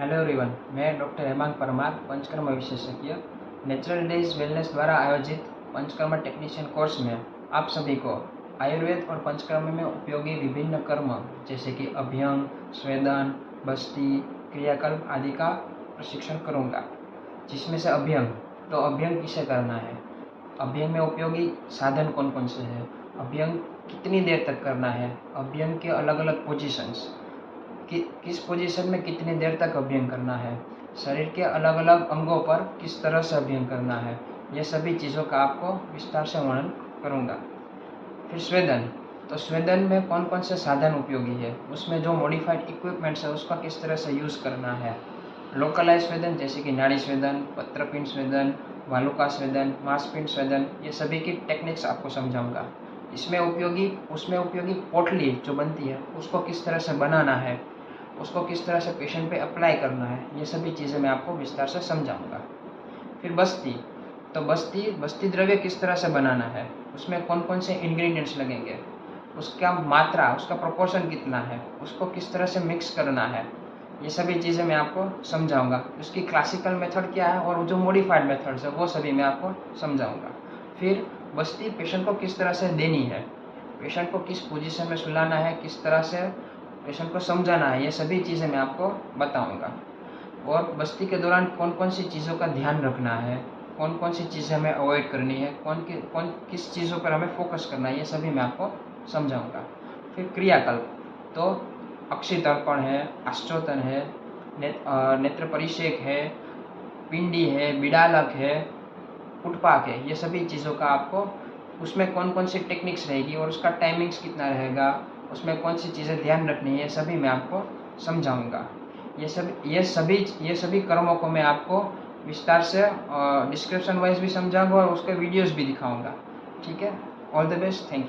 Hello everyone, मैं doctor Hemang Parmar, panchakarma विशेषज्ञ, natural days wellness द्वारा आयोजित पंचकर्मा टेक्नीशियन कोर्स में आप सभी को आयुर्वेद और पंचकर्म में उपयोगी विभिन्न कर्म जैसे कि अभ्यंग, स्वेदन, बस्ती, क्रियाकल्प आदि का प्रशिक्षण करूंगा। जिसमें से अभ्यंग, तो अभ्यंग किसे करना है, अभ्यंग में उपयोगी साधन कौन कौन से हैं, अभ्यंग कितनी देर तक करना है, अभ्यंग के अलग अलग पोजीशंस, किस पोजीशन में कितनी देर तक अभ्यंग करना है, शरीर के अलग अलग अंगों पर किस तरह से अभ्यंग करना है, ये सभी चीज़ों का आपको विस्तार से वर्णन करूँगा। फिर स्वेदन, तो स्वेदन में कौन कौन से साधन उपयोगी है, उसमें जो मॉडिफाइड इक्विपमेंट्स है उसका किस तरह से यूज़ करना है, लोकलाइज स्वेदन जैसे कि नाड़ी स्वेदन, पत्रपिंड स्वेदन, वालुका स्वेदन, मांसपिंड स्वेदन, ये सभी की टेक्निक्स आपको समझाऊंगा। उसमें उपयोगी पोटली जो बनती है उसको किस तरह से बनाना है, उसको किस तरह से पेशेंट पे अप्लाई करना है, ये सभी चीज़ें मैं आपको विस्तार से समझाऊंगा। फिर बस्ती, तो बस्ती द्रव्य किस तरह से बनाना है, उसमें कौन कौन से इंग्रेडिएंट्स लगेंगे, उसका मात्रा, उसका प्रोपोर्शन कितना है, उसको किस तरह से मिक्स करना है, ये सभी चीज़ें मैं आपको समझाऊंगा। उसकी क्लासिकल मेथड क्या है और जो मॉडिफाइड मेथड्स है वो सभी मैं आपको समझाऊंगा। फिर बस्ती पेशेंट को किस तरह से देनी है, पेशेंट को किस पोजीशन में सुलाना है, किस तरह से पेशेंट को समझाना है, ये सभी चीज़ें मैं आपको बताऊंगा। और बस्ती के दौरान कौन कौन सी चीज़ों का ध्यान रखना है, कौन कौन सी चीज़ें हमें अवॉइड करनी है, कौन किस चीज़ों पर हमें फोकस करना है, ये सभी मैं आपको समझाऊंगा। फिर क्रियाकल्प, तो अक्षितर्पण है, आश्चोतन है, नेत्र परिषेक है, पिंडी है, बिडालक है, पुटपाक है, ये सभी चीज़ों का आपको, उसमें कौन कौन सी टेक्निक्स रहेगी और उसका टाइमिंग्स कितना रहेगा, उसमें कौन सी चीज़ें ध्यान रखनी है, ये सभी मैं आपको समझाऊंगा। ये सभी कर्मों को मैं आपको विस्तार से डिस्क्रिप्शन वाइज भी समझाऊंगा और उसके वीडियोस भी दिखाऊंगा। ठीक है, all the best, thank you.